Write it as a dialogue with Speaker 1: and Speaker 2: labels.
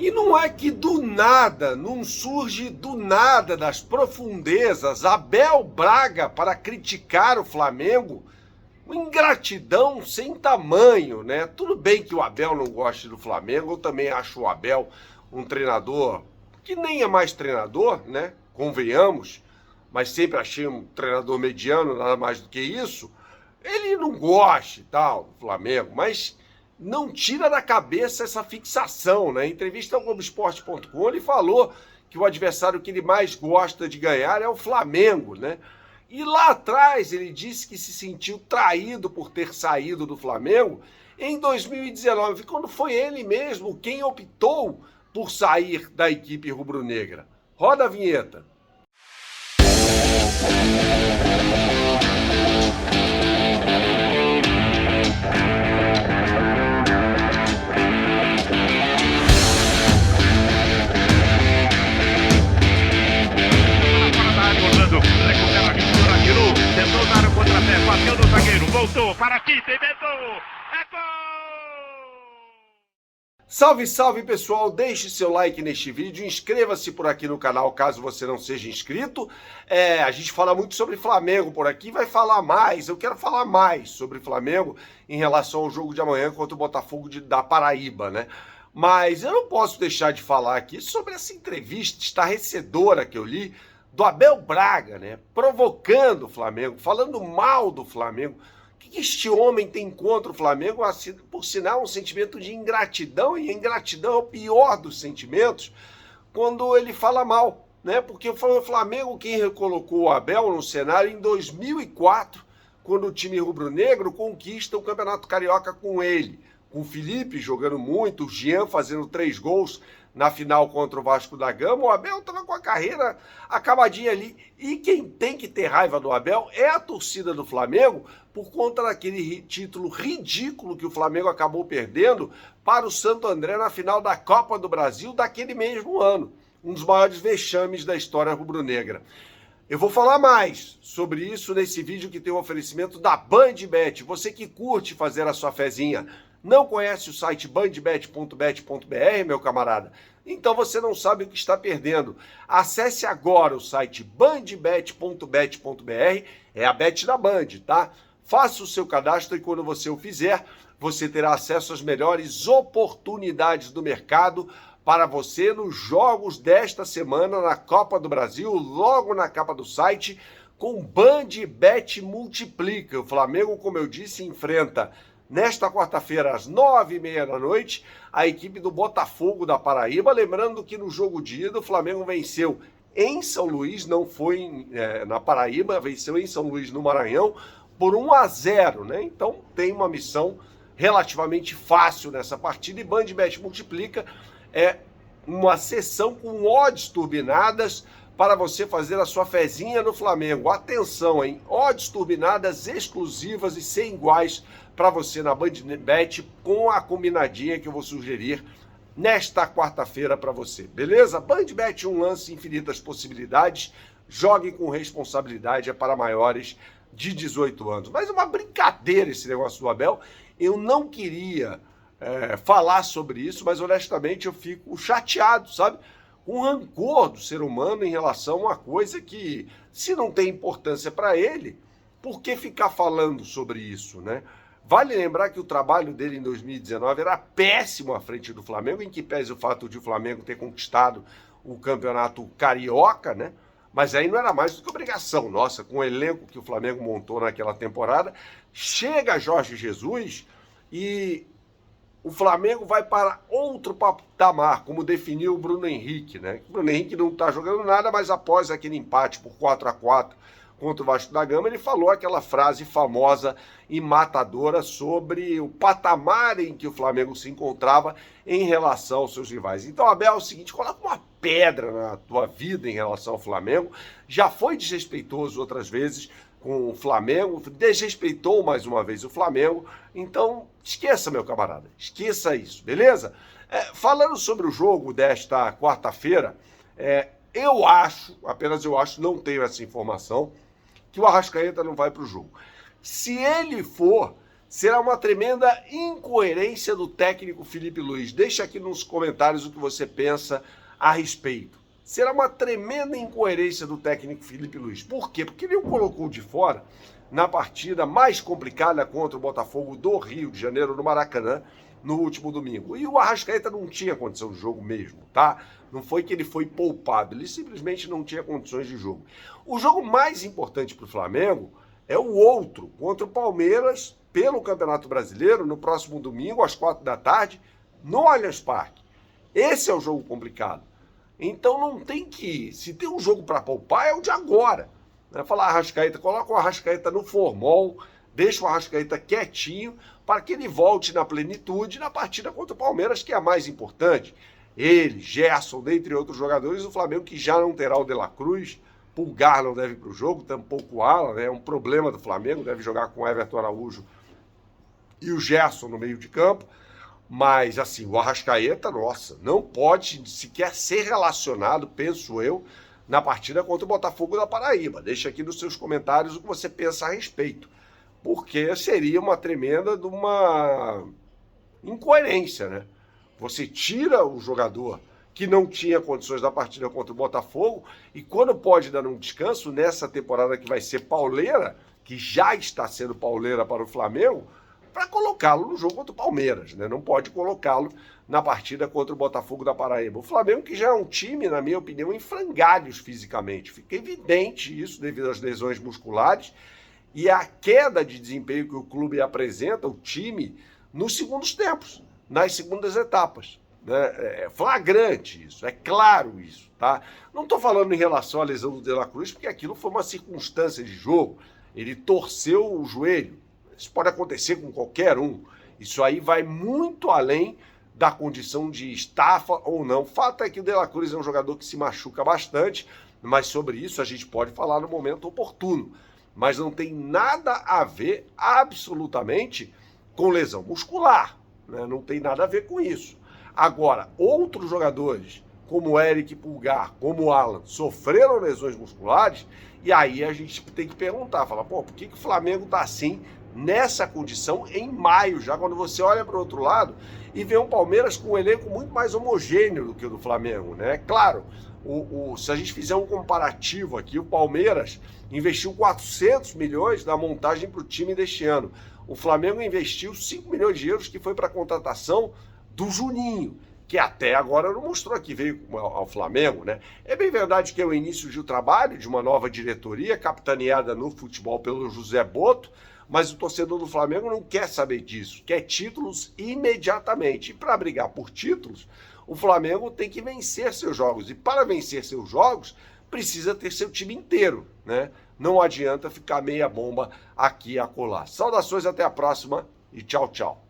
Speaker 1: E não é que do nada, não surge do nada das profundezas Abel Braga para criticar o Flamengo. Uma ingratidão sem tamanho, né? Tudo bem que o Abel não goste do Flamengo, eu também acho o Abel um treinador que nem é mais treinador, né? Convenhamos, mas sempre achei um treinador mediano, nada mais do que isso. Ele não gosta e tal do Flamengo, mas não tira da cabeça essa fixação, né? Em entrevista ao Globoesporte.com, ele falou que o adversário que ele mais gosta de ganhar é o Flamengo, né? E lá atrás ele disse que se sentiu traído por ter saído do Flamengo em 2019, quando foi ele mesmo quem optou por sair da equipe rubro-negra. Roda a vinheta.
Speaker 2: Tentou dar o contrapé, bateu no zagueiro, voltou, para aqui, inventou, é gol!
Speaker 1: Salve, salve pessoal, deixe seu like neste vídeo, inscreva-se por aqui no canal caso você não seja inscrito. A gente fala muito sobre Flamengo por aqui, vai falar mais, eu quero falar mais sobre Flamengo em relação ao jogo de amanhã contra o Botafogo da Paraíba, né? Mas eu não posso deixar de falar aqui sobre essa entrevista estarrecedora que eu li do Abel Braga, né? Provocando o Flamengo, falando mal do Flamengo. O que este homem tem contra o Flamengo? Por sinal, um sentimento de ingratidão, e a ingratidão é o pior dos sentimentos quando ele fala mal, né? Porque foi o Flamengo quem recolocou o Abel no cenário em 2004, quando o time rubro-negro conquista o Campeonato Carioca com ele, com o Felipe jogando muito, o Jean fazendo 3 gols na final contra o Vasco da Gama. O Abel estava com a carreira acabadinha ali. E quem tem que ter raiva do Abel é a torcida do Flamengo, por conta daquele título ridículo que o Flamengo acabou perdendo para o Santo André na final da Copa do Brasil daquele mesmo ano. Um dos maiores vexames da história rubro-negra. Eu vou falar mais sobre isso nesse vídeo que tem um oferecimento da BandBet. Você que curte fazer a sua fezinha, não conhece o site bandbet.bet.br, meu camarada? Então você não sabe o que está perdendo. Acesse agora o site bandbet.bet.br, é a bet da Band, tá? Faça o seu cadastro e quando você o fizer, você terá acesso às melhores oportunidades do mercado para você nos jogos desta semana na Copa do Brasil, logo na capa do site, com BandBet Multiplica. O Flamengo, como eu disse, enfrenta nesta quarta-feira, às 9h30 da noite, a equipe do Botafogo da Paraíba. Lembrando que no jogo de ida o Flamengo venceu em São Luís, não foi na Paraíba, venceu em São Luís, no Maranhão, por 1-0, né? Então tem uma missão relativamente fácil nessa partida, e BandBet Multiplica é uma sessão com odds turbinadas para você fazer a sua fezinha no Flamengo. Atenção, hein? Odds turbinadas exclusivas e sem iguais para você na BandBet, com a combinadinha que eu vou sugerir nesta quarta-feira para você, beleza? BandBet, um lance, infinitas possibilidades. Jogue com responsabilidade, é para maiores de 18 anos. Mas é uma brincadeira esse negócio do Abel. Eu não queria falar sobre isso, mas honestamente eu fico chateado, sabe? Com rancor do ser humano em relação a uma coisa que, se não tem importância para ele, por que ficar falando sobre isso, né? Vale lembrar que o trabalho dele em 2019 era péssimo à frente do Flamengo, em que pese o fato de o Flamengo ter conquistado o campeonato carioca, né? Mas aí não era mais do que obrigação nossa, com o elenco que o Flamengo montou naquela temporada. Chega Jorge Jesus e o Flamengo vai para outro patamar, como definiu o Bruno Henrique, né? O Bruno Henrique não está jogando nada, mas após aquele empate por 4-4 contra o Vasco da Gama, ele falou aquela frase famosa e matadora sobre o patamar em que o Flamengo se encontrava em relação aos seus rivais. Então, Abel, é o seguinte, coloca uma pedra na tua vida em relação ao Flamengo. Já foi desrespeitoso outras vezes com o Flamengo, desrespeitou mais uma vez o Flamengo. Então, esqueça, meu camarada, esqueça isso, beleza? Falando sobre o jogo desta quarta-feira, eu acho, apenas eu acho, não tenho essa informação, que o Arrascaeta não vai para o jogo. Se ele for, será uma tremenda incoerência do técnico Felipe Luiz. Deixa aqui nos comentários o que você pensa a respeito. Será uma tremenda incoerência do técnico Felipe Luiz. Por quê? Porque ele o colocou de fora na partida mais complicada contra o Botafogo do Rio de Janeiro, no Maracanã, no último domingo. E o Arrascaeta não tinha condição de jogo mesmo, tá? Não foi que ele foi poupado, ele simplesmente não tinha condições de jogo. O jogo mais importante para o Flamengo é o outro, contra o Palmeiras, pelo Campeonato Brasileiro, no próximo domingo, às 4 da tarde, no Allianz Parque. Esse é o jogo complicado. Então não tem que ir. Se tem um jogo para poupar, é o de agora. Falar Arrascaeta, coloca o Arrascaeta no formol, deixa o Arrascaeta quietinho para que ele volte na plenitude na partida contra o Palmeiras, que é a mais importante. Ele, Gerson, dentre outros jogadores do Flamengo, que já não terá o De La Cruz, Pulgar não deve ir para o jogo, tampouco o Alan, é um problema do Flamengo, deve jogar com o Everton Araújo e o Gerson no meio de campo. Mas, assim, o Arrascaeta, nossa, não pode sequer ser relacionado, penso eu, na partida contra o Botafogo da Paraíba. Deixa aqui nos seus comentários o que você pensa a respeito. Porque seria uma tremenda de uma incoerência, né? Você tira o jogador que não tinha condições da partida contra o Botafogo e quando pode dar um descanso nessa temporada que vai ser pauleira, que já está sendo pauleira para o Flamengo, para colocá-lo no jogo contra o Palmeiras, né? Não pode colocá-lo na partida contra o Botafogo da Paraíba. O Flamengo, que já é um time, na minha opinião, em frangalhos fisicamente. Fica evidente isso devido às lesões musculares e a queda de desempenho que o clube apresenta, o time, nos segundos tempos, nas segundas etapas. Né? É flagrante isso, é claro isso, tá? Não estou falando em relação à lesão do De La Cruz, porque aquilo foi uma circunstância de jogo. Ele torceu o joelho. Isso pode acontecer com qualquer um. Isso aí vai muito além da condição de estafa ou não. O fato é que o De La Cruz é um jogador que se machuca bastante, mas sobre isso a gente pode falar no momento oportuno. Mas não tem nada a ver, absolutamente, com lesão muscular. Né? Não tem nada a ver com isso. Agora, outros jogadores, como o Eric Pulgar, como o Alan, sofreram lesões musculares, e aí a gente tem que perguntar, falar, pô, por que o Flamengo tá assim, nessa condição, em maio, já quando você olha para o outro lado e vê um Palmeiras com um elenco muito mais homogêneo do que o do Flamengo, né? Claro, se a gente fizer um comparativo aqui, o Palmeiras investiu 400 milhões na montagem para o time deste ano. O Flamengo investiu 5 milhões de euros, que foi para a contratação do Juninho, que até agora não mostrou que veio ao Flamengo, né? É bem verdade que é o início de um trabalho de uma nova diretoria, capitaneada no futebol pelo José Boto, mas o torcedor do Flamengo não quer saber disso, quer títulos imediatamente. E para brigar por títulos, o Flamengo tem que vencer seus jogos. E para vencer seus jogos, precisa ter seu time inteiro, né? Não adianta ficar meia bomba aqui e acolá. Saudações, até a próxima e tchau, tchau.